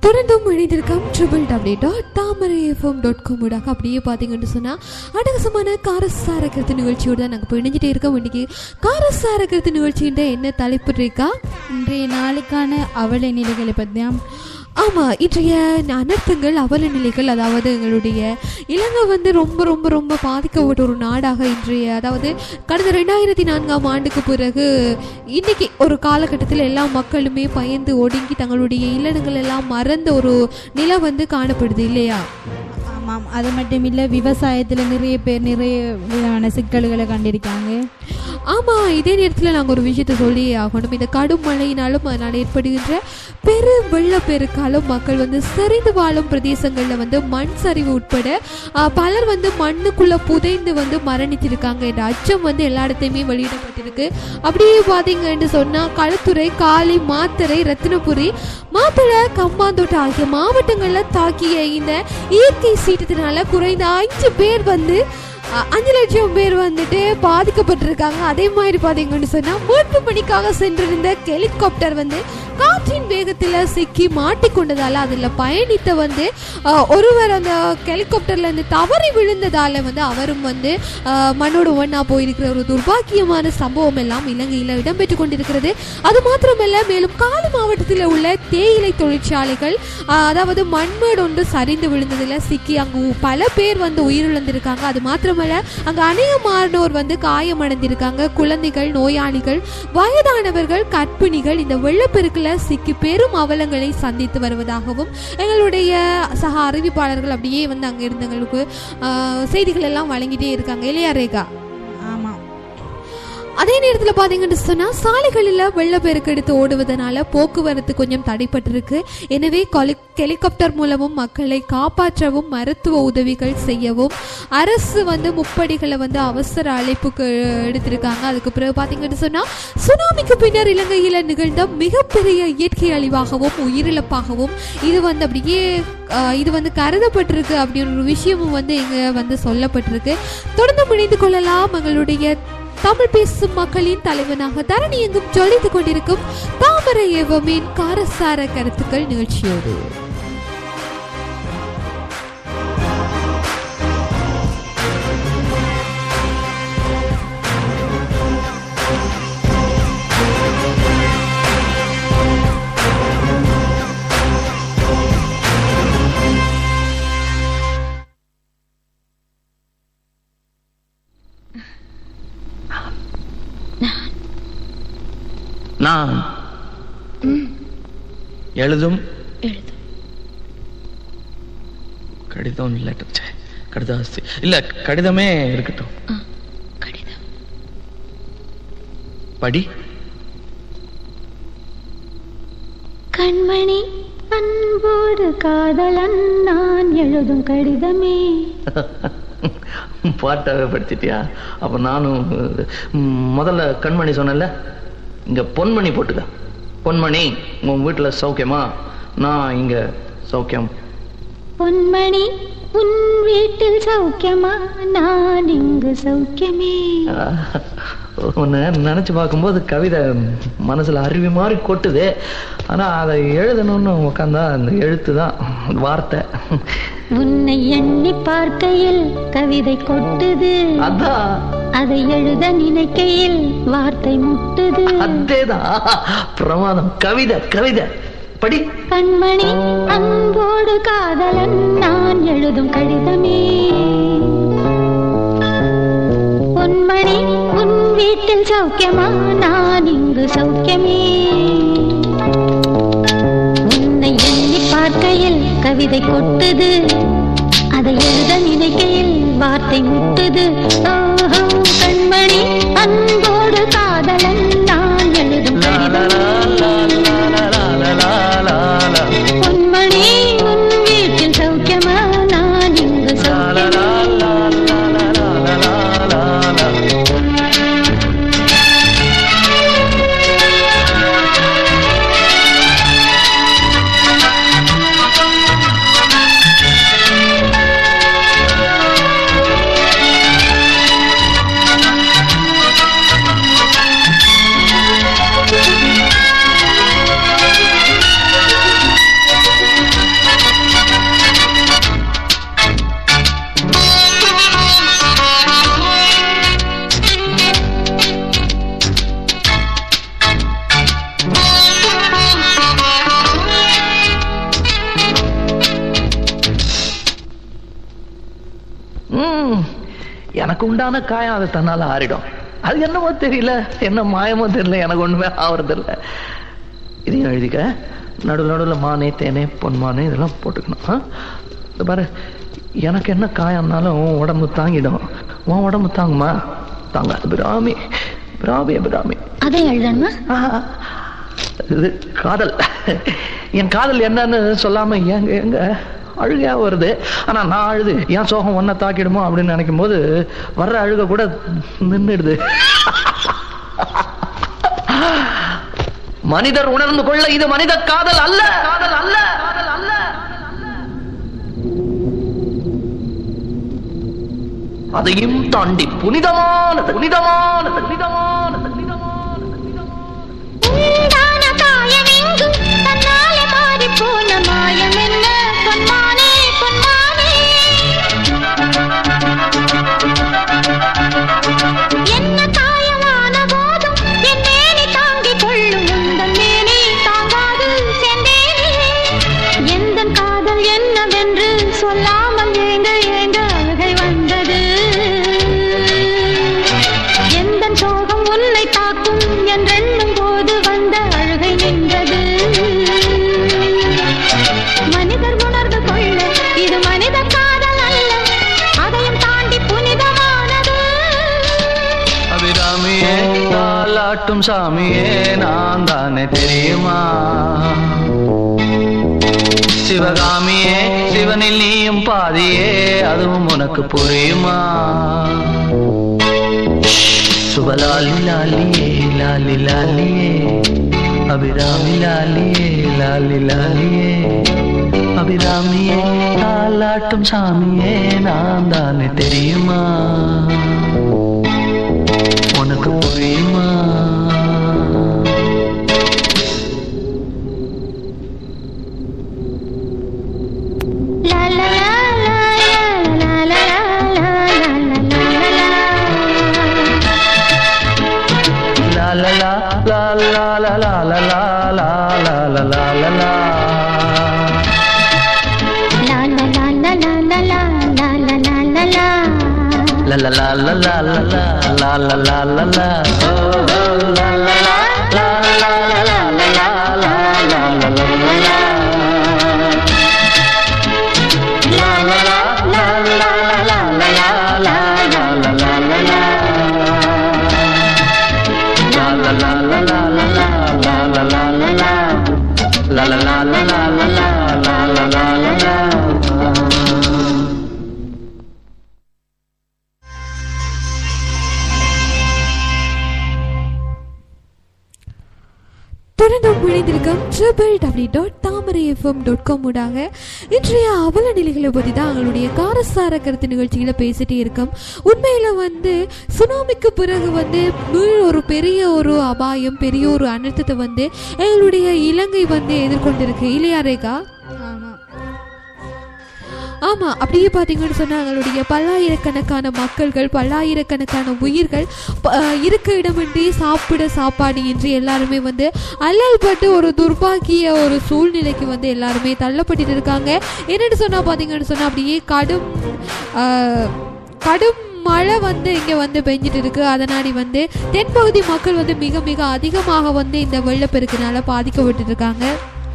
தொடர்ந்தும் இணைந்திருக்கோம் www.tamarafm.com ஊடாக. அப்படியே பார்த்தீங்கன்னு சொன்னால் அட்டகாசமான காரசார கருத்து நிகழ்ச்சியோடு தான் நாங்கள் இப்போ இணைஞ்சிட்டே இருக்கோம். இன்றைக்கி காரசார கருத்து நிகழ்ச்சின்ற என்ன தலைப்பு இருக்கா? இன்றைய நாளுக்கான அவல நிலைகளை பற்றி. ஆமாம், இன்றைய அனர்த்தங்கள் அவல நிலைகள், அதாவது எங்களுடைய இலங்கை வந்து ரொம்ப ரொம்ப ரொம்ப பாதிக்கப்பட்ட ஒரு நாடாக இன்றைய, அதாவது கடந்த 2004ஆம் ஆண்டுக்கு பிறகு இன்றைக்கி ஒரு காலகட்டத்தில் எல்லா மக்களுமே பயந்து ஒடுங்கி தங்களுடைய இல்லங்கள் எல்லாம் மறந்த ஒரு நிலை வந்து காணப்படுது இல்லையா? ஆமாம், அது மட்டும் இல்லை, விவசாயத்தில் நிறைய பேர் நிறைய விதமான சிக்கல்களை கண்டிருக்காங்க. ஆமாம், இதே நேரத்தில் நாங்கள் ஒரு விஷயத்தை சொல்லி ஆகணும். இந்த கடும் மழையினாலும் அதனால் ஏற்படுகின்ற பெரு வெள்ளப்பெருக்காலும் மக்கள் வந்து சரிந்து வாழும் பிரதேசங்களில் வந்து மண் சரிவு உட்பட பலர் வந்து மண்ணுக்குள்ளே புதைந்து வந்து மரணித்திருக்காங்க என்ற அச்சம் வந்து எல்லா இடத்தையுமே வெளியிடப்பட்டிருக்கு. அப்படியே பார்த்தீங்கன்னு சொன்னால் களுத்துறை, காலி, மாத்தறை, ரத்தினபுரி, மாத்தளை, கம்மாந்தோட்டை ஆகிய மாவட்டங்களில் தாக்கிய இந்த இயற்கை சீற்றத்தினால குறைந்த 5 பேர் வந்து 5 லட்சம் பேர் வந்துட்டு பாதிக்கப்பட்டிருக்காங்க. அதே மாதிரி பார்த்தீங்கன்னு சொன்னால் மீட்பு பணிக்காக சென்றிருந்த ஹெலிகாப்டர் வந்து காற்றின் வேகத்தில் சிக்கி மாட்டிக்கொண்டதால் அதில் பயணித்த வந்து ஒருவர் அந்த ஹெலிகாப்டரில் இருந்து தவறி விழுந்ததால் வந்து அவரும் வந்து மண்ணோடு ஒன்றா போயிருக்கிற ஒரு துர்பாக்கியமான சம்பவம் எல்லாம் இலங்கையில் இடம்பெற்று கொண்டிருக்கிறது. அது மாத்திரமல்ல, மேலும் காலி மாவட்டத்தில் உள்ள தேயிலை தொழிற்சாலைகள், அதாவது மண்மேடு ஒன்று சரிந்து விழுந்ததில் சிக்கி அங்கு பல பேர் வந்து உயிரிழந்திருக்காங்க. அது மாத்திரமல்ல, அங்கே அநேகமானோர் வந்து காயமடைந்திருக்காங்க. குழந்தைகள், நோயாளிகள், வயதானவர்கள், கர்ப்பிணிகள் இந்த வெள்ளப்பெருக்கில் சிக்கி பெரும் அவலங்களை சந்தித்து வருவதாகவும் எங்களுடைய சக அறிவிப்பாளர்கள் அப்படியே வந்து அங்கே இருந்தவங்களுக்கு செய்திகள் எல்லாம் வழங்கிட்டே இருக்காங்க இல்லையா ரேகா? அதே நேரத்தில் பார்த்தீங்கன்னு சொன்னால் சாலைகளில் வெள்ளப்பெருக்கு எடுத்து ஓடுவதனால போக்குவரத்து கொஞ்சம் தடைப்பட்டிருக்கு. எனவே ஹெலிகாப்டர் மூலமும் மக்களை காப்பாற்றவும் மருத்துவ உதவிகள் செய்யவும் அரசு வந்து முப்படிகளை வந்து அவசர அழைப்புக்கு எடுத்திருக்காங்க. அதுக்கு பிறகு பார்த்தீங்கன்னு சொன்னால் சுனாமிக்கு பின்னர் இலங்கையில் நிகழ்ந்த மிகப்பெரிய இயற்கை அழிவாகவும் உயிரிழப்பாகவும் இது வந்து அப்படியே இது வந்து கருதப்பட்டிருக்கு அப்படின்ற ஒரு விஷயமும் வந்து இங்கே வந்து சொல்லப்பட்டிருக்கு. தொடர்ந்து இணைந்து கொள்ளலாம் எங்களுடைய தமிழ் பேசும் மக்களின் தலைவனாக தரணி எங்கும் ஜொலித்துக் கொண்டிருக்கும் தாமரை ஏவமின் காரசார கருத்துக்கள் நிகழ்ச்சியோடு. நான் எழுதும் கடிதம் கடிதாஸ்தி இல்ல கடிதமே இருக்கட்டும். படி. கண்மணி அன்போடு காதலன் நான் எழுதும் கடிதமே. பாட்டாவே படிச்சிட்டியா? அப்ப நானும் முதல்ல கண்மணி சொன்னல, இங்க பொன்மணி போட்டுக்க. பொன்மணி, உன் வீட்டுல சௌக்கியமா? நான் இங்க சௌக்கியம். பொன்மணி, உன் வீட்டில் சௌக்கியமா? நான் இங்கு சௌக்கியமே. உன்னை நினைச்சு பார்க்கும்போது கவிதை மனசுல அருவி மாதிரி கொட்டுது. ஆனா அதை எழுதணும்னு உட்காந்தா அந்த எழுத்து தான் வார்த்தை. உன்னை எண்ணி பார்க்கையில் கவிதை கொட்டுது, அதான் அதை எழுத நினைக்கையில் வார்த்தை முட்டுது. அதேதான் பிரமாதம். கவிதை கவிதை படி. கண்மணி அன்போடு காதலன் நான் எழுதும் கடிதமே. பொன்மணி, உன் வீட்டில் சௌக்கியமா? நான் இங்கு சௌக்கியமே. உன்னை எண்ணி பார்க்கையில் கவிதை கொட்டுது, அதை எழுத நினைக்கையில் வார்த்தை முட்டுது. கண்மணி அன்போடு காதலன் நான் எழுதும் கடிதமே. பொன்மணி, உன் வீட்டில் சௌக்கியமா? நான் இங்கு சௌக்கியமே. எனக்கு உண்டான காயம் அது தன்னால ஆறிடும். அது என்னமோ தெரியல, என்ன மாயமோ தெரியல, எனக்கு ஒண்ணுமே ஆவறதில்ல. இதையும் எழுதிக்க. நடுவில் நடுவில் மானே தேனே பொன்மானே இதெல்லாம் போட்டுக்கணும். பாரு, எனக்கு என்ன காயம்னாலும் உன் உடம்பு தாங்கிடும், உன் உடம்பு தாங்குமா? தாங்காது. பிராமி பிராமி பிராமி. அதை எழுதணுமா? இது காதல். என் காதல் என்னன்னு சொல்லாம எங்க எங்க அழுகையா வருது. ஆனா நான் அழுது என் சோகம் ஒன்ன தாக்கிடுமோ அப்படின்னு நினைக்கும் போது வர்ற அழுக கூட நின்றுடுது. மனிதர் உணர்ந்து கொள்ள இது மனித காதல் அல்ல, காதல் அல்ல, காதல் அல்ல. அதையும் தாண்டி புனிதமானது, புனிதமானது, புனிதமானது, புனிதமானது, சொல்லாமல் ஏங்க ஏங்க அழுகை வந்தது. எந்த சோகம் உன்னை தாக்கும் என்றெண்ணும் போது வந்த அழுகை நின்றது. மனிதர் உணர்ந்து கொள்ள இது மனித காதல் அல்ல, அதையும் தாண்டி புனிதமானது. அபிராமியே தாலாட்டும் சாமியே நான் தானே தெரியுமா? சிவகாமியே சிவனில் நீயும் பாதியே அதுவும் உனக்கு புரியுமா? சுபலாலி லாலியே லாலி லாலியே அபிராமி லாலியே லாலி லாலியே அபிராமியே தாலாட்டும் சாமியே நான் தானே தெரியுமா? உனக்கு புரியுமா? www.tamarafm.com இன்றைய அவல நிலைகளை பற்றி தான் எங்களுடைய காரசார கருத்து நிகழ்ச்சிகளை பேசிட்டே இருக்கோம். உண்மையில சுனாமிக்கு பிறகு ஒரு பெரிய ஒரு அபாயம், பெரிய ஒரு அனர்த்தத்தை எங்களுடைய இலங்கை எதிர்கொண்டிருக்கு இல்லையா ரேகா? ஆமாம், அப்படியே பார்த்தீங்கன்னு சொன்னால் எங்களுடைய பல்லாயிரக்கணக்கான மக்கள்கள், பல்லாயிரக்கணக்கான உயிர்கள் இருக்க இடமின்றி சாப்பிட சாப்பாடு இன்றி எல்லாருமே அல்லல்பட்டு ஒரு துர்பாக்கிய ஒரு சூழ்நிலைக்கு எல்லாருமே தள்ளப்பட்டு இருக்காங்க. என்னென்னு சொன்னால் பார்த்தீங்கன்னு சொன்னால் அப்படியே கடும் மழை இங்கே பெஞ்சிட்டு இருக்கு. அதனாடி தென்பகுதி மக்கள் மிக மிக அதிகமாக இந்த வெள்ளப்பெருக்கினால பாதிக்கப்பட்டு இருக்காங்க.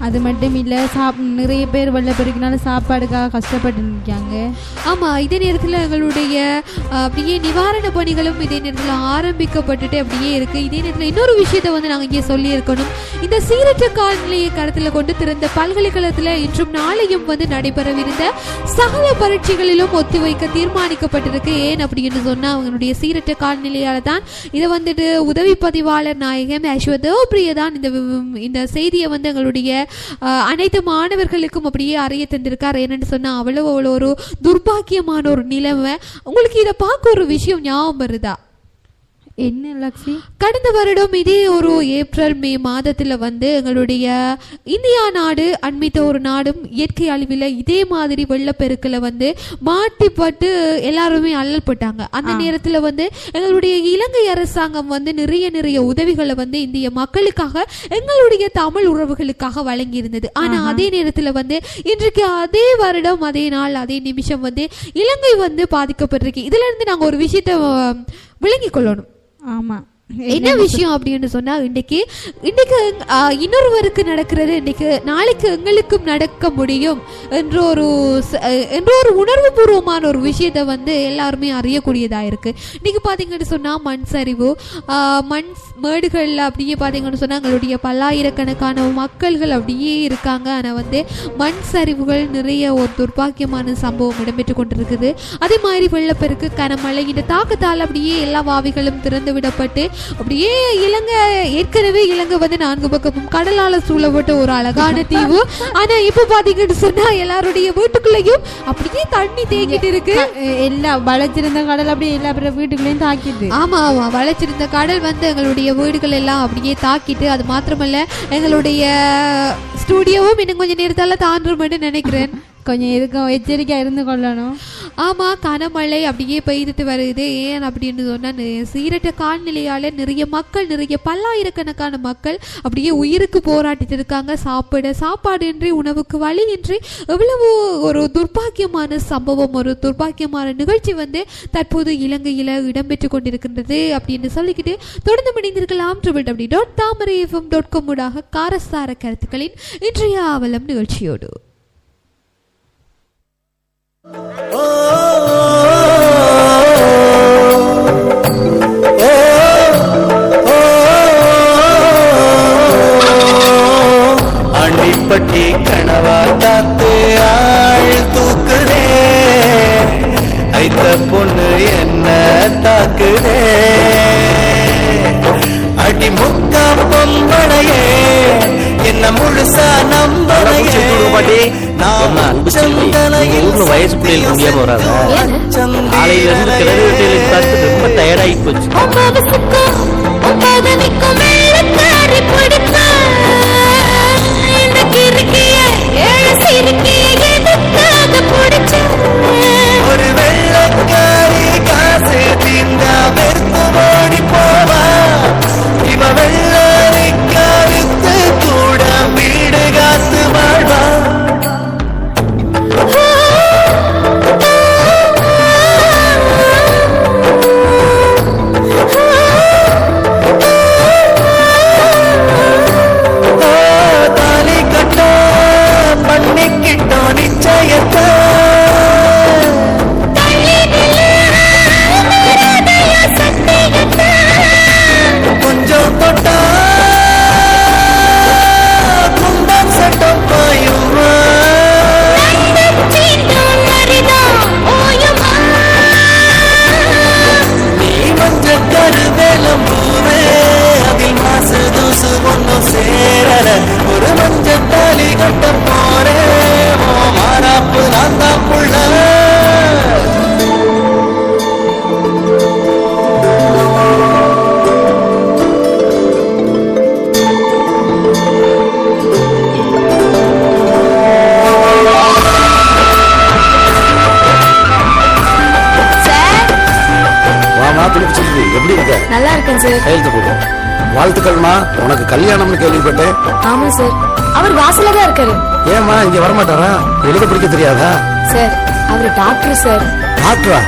அது மட்டும் இல்லை, நிறைய பேர் வெள்ளப்பெருக்கினால சாப்பாடுக்காக கஷ்டப்பட்டு இருக்காங்க. ஆமாம், இதே நேரத்தில் எங்களுடைய அப்படியே நிவாரண பணிகளும் இதே நேரத்தில் ஆரம்பிக்கப்பட்டுட்டு அப்படியே இருக்குது. இதே நேரத்தில் இன்னொரு விஷயத்தை நாங்கள் இங்கே சொல்லியிருக்கணும். இந்த சீரற்ற காலநிலையை கருத்தில் கொண்டு திறந்த பல்கலைக்கழகத்தில் இன்றும் நாளையும் நடைபெறவிருந்த சகல பரீட்சைகளிலும் ஒத்திவைக்க தீர்மானிக்கப்பட்டிருக்கு. ஏன் அப்படின்னு சொன்னால் அவங்களுடைய சீரற்ற காலநிலையால் தான். இதை உதவி பதிவாளர் நாயகம் ஐஸ்வர்யா தான் இந்த செய்தியை எங்களுடைய அனைத்து மாணவர்களுக்கும் அப்படியே அறிய தந்திருக்கார். என்னன்னு சொன்னா அவ்வளோ ஒரு துர்பாக்கியமான ஒரு நிலைமை. உங்களுக்கு இதை பார்க்க ஒரு விஷயம் ஞாபகம் வருதா? என்ன லக்ஸி? கடந்த வருடம் இதே ஒரு ஏப்ரல் மே மாதத்துல வந்து எங்களுடைய இந்தியா நாடு அண்மித்த ஒரு நாடும் இயற்கை அழிவில் இதே மாதிரி வெள்ளப்பெருக்கில் வந்து மாட்டிப்பட்டு எல்லாருமே அல்லல்பட்டாங்க. அந்த நேரத்துல வந்து எங்களுடைய இலங்கை அரசாங்கம் வந்து நிறைய உதவிகளை வந்து இந்திய மக்களுக்காக எங்களுடைய தமிழ் உறவுகளுக்காக வழங்கி இருந்தது. ஆனா அதே நேரத்துல வந்து இன்றைக்கு அதே வருடம் அதே நாள் அதே நிமிஷம் வந்து இலங்கை வந்து பாதிக்கப்பட்டிருக்கு. இதுல இருந்து நாங்க ஒரு விஷயத்த விளங்கிக் கொள்ளணும். ஆமா, என்ன விஷயம் அப்படின்னு சொன்னா, இன்னைக்கு இன்னொருவருக்கு நடக்கிறது இன்னைக்கு நாளைக்கு எங்களுக்கும் நடக்க முடியும் என்ற ஒரு உணர்வு பூர்வமான ஒரு விஷயத்த வந்து எல்லாருமே அறியக்கூடியதா இருக்கு. இன்னைக்கு பாத்தீங்கன்னு சொன்னா மண் சரிவு, மண் மேடுகள்ல அப்படியே பாத்தீங்கன்னு சொன்னா எங்களுடைய பல்லாயிரக்கணக்கான மக்கள்கள் அப்படியே இருக்காங்க. ஆனா வந்து மண் சரிவுகள் நிறைய ஒரு துர்பாக்கியமான சம்பவம் இடம்பெற்று கொண்டிருக்குது. அதே மாதிரி வெள்ளப்பெருக்கு, கனமழை, இந்த தாக்கத்தால் அப்படியே எல்லா வாவிகளும் திறந்து விடப்பட்டு அப்படியே ஏற்கனவே இலங்கை வந்து 4 பக்கமும் கடலால சூழப்பட்ட ஒரு அழகான தீவு. ஆனா இப்ப பாத்தீங்கன்னு சொன்னா எல்லாருடைய வீட்டுக்குள்ளேயும் அப்படியே தண்ணி தேங்கிட்டு இருக்கு. எல்லா வளைச்சிருந்த கடல் அப்படியே எல்லா வீட்டுக்குள்ளேயும் தாக்கிட்டு. ஆமா, வளைச்சிருந்த கடல் வந்து எங்களுடைய வீடுகள் எல்லாம் அப்படியே தாக்கிட்டு, அது மாத்திரமல்ல எங்களுடைய ஸ்டூடியோவும் இன்னும் கொஞ்சம் நேரத்தால தாண்டுறோம்னு நினைக்கிறேன். கொஞ்சம் எதுக்கும் எச்சரிக்கையா இருந்து கொள்ளணும். ஆமா, கனமழை அப்படியே பெய்துட்டு வருது. ஏன் அப்படின்னு சொன்னா சீரற்ற காலநிலையால நிறைய பல்லாயிரக்கணக்கான மக்கள் அப்படியே உயிருக்கு போராட்டிட்டு இருக்காங்க. சாப்பாடின்றி, உணவுக்கு வழியின்றி எவ்வளவு ஒரு துர்பாக்கியமான சம்பவம், ஒரு துர்பாக்கியமான நிகழ்ச்சி வந்து தற்போது இலங்கையில இடம்பெற்று கொண்டிருக்கின்றது அப்படின்னு சொல்லிக்கிட்டு தொடர்ந்து மணிந்திருக்கலாம். www.tamarayfm.com ஊடாக காரசார கருத்துக்களின் இன்றைய அவலம் நிகழ்ச்சியோடு. அண்டிப்பட்டி கனவா தாத்து ஆள் தூக்குதே, ஐத்த பொண்ணு என்ன தாக்குதே, அடி முக்கா பொம்பளையே என்ன முழுசா நம்பளையே. ஊர்ல வயசு பிள்ளைகள் முடியாம வராங்க. காலையில இருந்து கிளறி வீட்டுக்கு பார்த்து ரொம்ப டயர்டாகி போச்சு. ஒரு வெள்ளக்காரி காசு தீந்தா வெறுத்து ஓடி போவா, இவ வெள்ளரிக்காரித்து கூட வீடு காத்து வாழ்வா. தாலி கட்ட பண்ணிக்கிட்டோம் நிச்சயத்தை, கொஞ்சம் தொட்டா கும்பம் சட்டம் பாயுமா, நீ மஞ்ச கருவேலம் பூவே, அதில் மாசு தூசு ஒன்னும் சேரல, ஒரு மஞ்ச தாலி கட்ட போறேன், மாறாப்பு நான் தான் புள்ள. எப்படி இருக்க? நல்லா இருக்கேன் சார். கையெழுத்து போடுவோம். வாழ்த்துக்கள்மா, உனக்கு கல்யாணம்னு கேள்விப்பட்டேன். ஆமா சார், அவர் வாசல்ல தான் இருக்காரு. ஏமா இங்க வரமாட்டாரா? எழுத படிக்க தெரியாதா? சார் அவர் டாக்டர் சார். டாக்டரா?